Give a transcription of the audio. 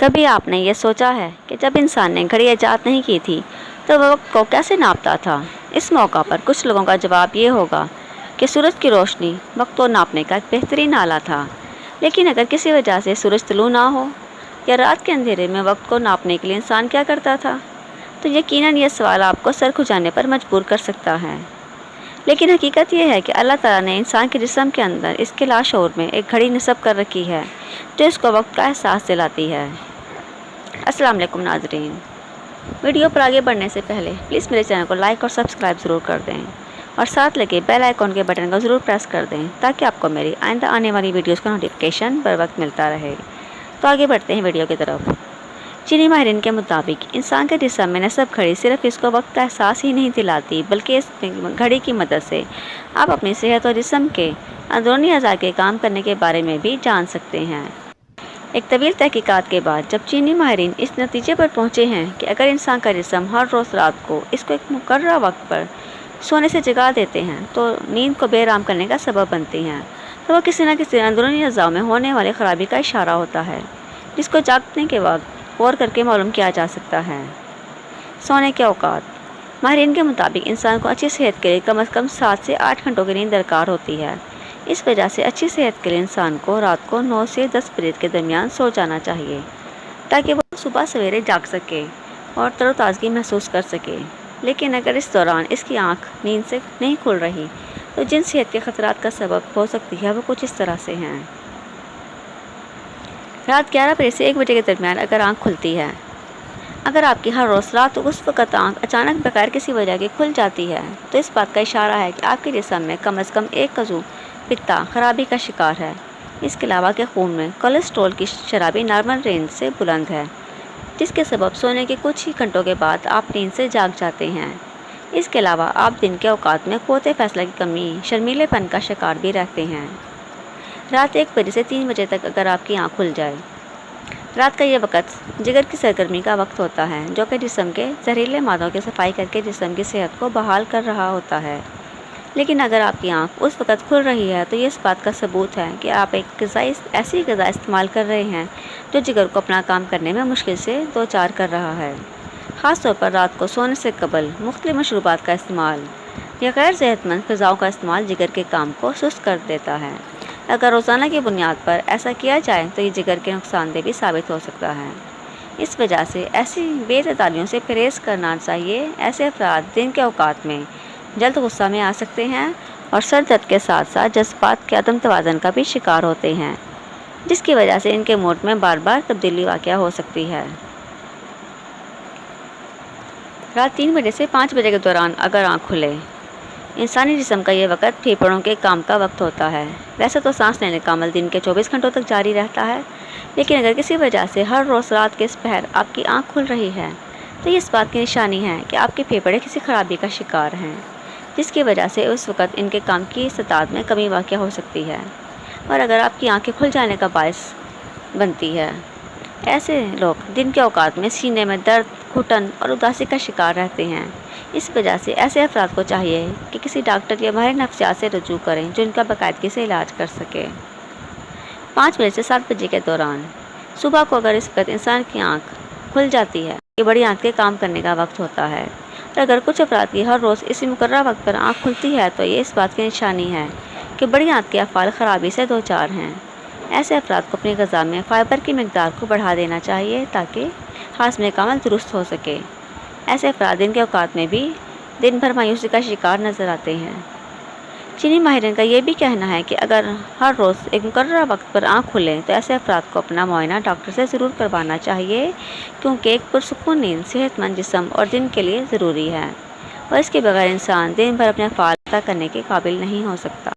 کبھی آپ نے یہ سوچا ہے کہ جب انسان نے گھڑی ایجاد نہیں کی تھی تو وہ وقت کو کیسے ناپتا تھا؟ اس موقع پر کچھ لوگوں کا جواب یہ ہوگا کہ سورج کی روشنی وقت کو ناپنے کا ایک بہترین آلہ تھا، لیکن اگر کسی وجہ سے سورج طلوع نہ ہو یا رات کے اندھیرے میں وقت کو ناپنے کے لیے انسان کیا کرتا تھا، تو یقیناً یہ سوال آپ کو سر کھجانے پر مجبور کر سکتا ہے۔ لیکن حقیقت یہ ہے کہ اللہ تعالیٰ نے انسان کے جسم کے اندر اس کے لاشعور میں ایک گھڑی نصب کر رکھی ہے جو اس کو وقت کا احساس دلاتی ہے۔ السلام علیکم ناظرین، ویڈیو پر آگے بڑھنے سے پہلے پلیز میرے چینل کو لائک اور سبسکرائب ضرور کر دیں اور ساتھ لگے بیل آئیکن کے بٹن کو ضرور پریس کر دیں تاکہ آپ کو میری آئندہ آنے والی ویڈیوز کا نوٹیفیکیشن بر وقت ملتا رہے۔ تو آگے بڑھتے ہیں ویڈیو کی طرف۔ چینی ماہرین کے مطابق انسان کے جسم میں نصب گھڑی صرف اس کو وقت کا احساس ہی نہیں دلاتی بلکہ اس گھڑی کی مدد سے آپ اپنی صحت اور جسم کے اندرونی اعضاء کے کام کرنے کے بارے میں بھی جان سکتے ہیں۔ ایک طویل تحقیقات کے بعد جب چینی ماہرین اس نتیجے پر پہنچے ہیں کہ اگر انسان کا جسم ہر روز رات کو اس کو ایک مقررہ وقت پر سونے سے جگا دیتے ہیں تو نیند کو بے آرام کرنے کا سبب بنتی ہیں، تو وہ کسی نہ کسی اندرونی اعضاء میں ہونے والی خرابی کا اشارہ ہوتا ہے جس کو جاگنے کے وقت غور کر کے معلوم کیا جا سکتا ہے۔ سونے کے اوقات۔ ماہرین کے مطابق انسان کو اچھی صحت کے لیے کم از کم 7 سے 8 گھنٹوں کی نیند درکار ہوتی ہے۔ اس وجہ سے اچھی صحت کے لیے انسان کو رات کو 9 سے 10 بجے کے درمیان سو جانا چاہیے تاکہ وہ صبح سویرے جاگ سکے اور تر و تازگی محسوس کر سکے۔ لیکن اگر اس دوران اس کی آنکھ نیند سے نہیں کھل رہی تو جن صحت کے خطرات کا سبب ہو سکتی ہے وہ کچھ اس طرح سے ہیں۔ رات 11 بجے سے 1 بجے کے درمیان اگر آنکھ کھلتی ہے، اگر آپ کی ہر روز رات اس وقت آنکھ اچانک بغیر کسی وجہ کے کھل جاتی ہے تو اس بات کا اشارہ ہے کہ آپ کے جسم میں کم از کم ایک عضو پتا خرابی کا شکار ہے۔ اس کے علاوہ کہ خون میں کولیسٹرول کی شرح بھی نارمل رینج سے بلند ہے، جس کے سبب سونے کے کچھ ہی گھنٹوں کے بعد آپ نیند سے جاگ جاتے ہیں۔ اس کے علاوہ آپ دن کے اوقات میں قوت فیصلہ کی کمی، شرمیلے پن کا شکار بھی رہتے ہیں۔ رات 1 بجے سے 3 بجے تک اگر آپ کی آنکھ کھل جائے، رات کا یہ وقت جگر کی سرگرمی کا وقت ہوتا ہے جو کہ جسم کے زہریلے مادوں کی صفائی کر کے جسم کی صحت کو بحال کر رہا ہوتا ہے۔ لیکن اگر آپ کی آنکھ اس وقت کھل رہی ہے تو یہ اس بات کا ثبوت ہے کہ آپ ایک ایسی غذا استعمال کر رہے ہیں جو جگر کو اپنا کام کرنے میں مشکل سے دوچار کر رہا ہے۔ خاص طور پر رات کو سونے سے قبل مختلف مشروبات کا استعمال یا غیر صحت مند غذاؤں کا استعمال جگر کے کام کو سست کر دیتا ہے۔ اگر روزانہ کی بنیاد پر ایسا کیا جائے تو یہ جگر کے نقصان دہ بھی ثابت ہو سکتا ہے۔ اس وجہ سے ایسی بے اعتدالیوں سے پرہیز کرنا چاہیے۔ ایسے افراد دن کے اوقات میں جلد غصہ میں آ سکتے ہیں اور سر درد کے ساتھ ساتھ جذبات کے عدم توازن کا بھی شکار ہوتے ہیں، جس کی وجہ سے ان کے موڈ میں بار بار تبدیلی واقع ہو سکتی ہے۔ رات 3 بجے سے 5 بجے کے دوران اگر آنکھ کھلے، انسانی جسم کا یہ وقت پھیپھڑوں کے کام کا وقت ہوتا ہے۔ ویسے تو سانس لینے کا عمل دن کے 24 گھنٹوں تک جاری رہتا ہے، لیکن اگر کسی وجہ سے ہر روز رات کے اس پہر آپ کی آنکھ کھل رہی ہے تو یہ اس بات کی نشانی ہے کہ آپ کے پھیپھڑے کسی خرابی کا شکار ہیں، جس کی وجہ سے اس وقت ان کے کام کی استطاعت میں کمی واقع ہو سکتی ہے اور اگر آپ کی آنکھیں کھل جانے کا باعث بنتی ہے۔ ایسے لوگ دن کے اوقات میں سینے میں درد، گھٹن اور اداسی کا شکار رہتے ہیں۔ اس وجہ سے ایسے افراد کو چاہیے کہ کسی ڈاکٹر یا ماہر نفسیات سے رجوع کریں جو ان کا باقاعدگی سے علاج کر سکے۔ 5 بجے سے 7 بجے کے دوران صبح کو اگر اس وقت انسان کی آنکھ کھل جاتی ہے، یہ بڑی آنکھ کے کام کرنے کا وقت ہوتا ہے اور اگر کچھ افراد کی ہر روز اسی مقررہ وقت پر آنکھ کھلتی ہے تو یہ اس بات کی نشانی ہے کہ بڑی آنکھ کے افعال خرابی سے دوچار ہیں۔ ایسے افراد کو اپنی غذا میں فائبر کی مقدار کو بڑھا دینا چاہیے تاکہ ہاضمے کا عمل درست ہو سکے۔ ایسے افراد دن کے اوقات میں بھی دن بھر مایوسی کا شکار نظر آتے ہیں۔ چینی ماہرین کا یہ بھی کہنا ہے کہ اگر ہر روز ایک مقررہ وقت پر آنکھ کھلے تو ایسے افراد کو اپنا معائنہ ڈاکٹر سے ضرور کروانا چاہیے، کیونکہ ایک پرسکون نیند صحت مند جسم اور دن کے لیے ضروری ہے اور اس کے بغیر انسان دن بھر اپنے افعال ادا کرنے کے قابل نہیں ہو سکتا۔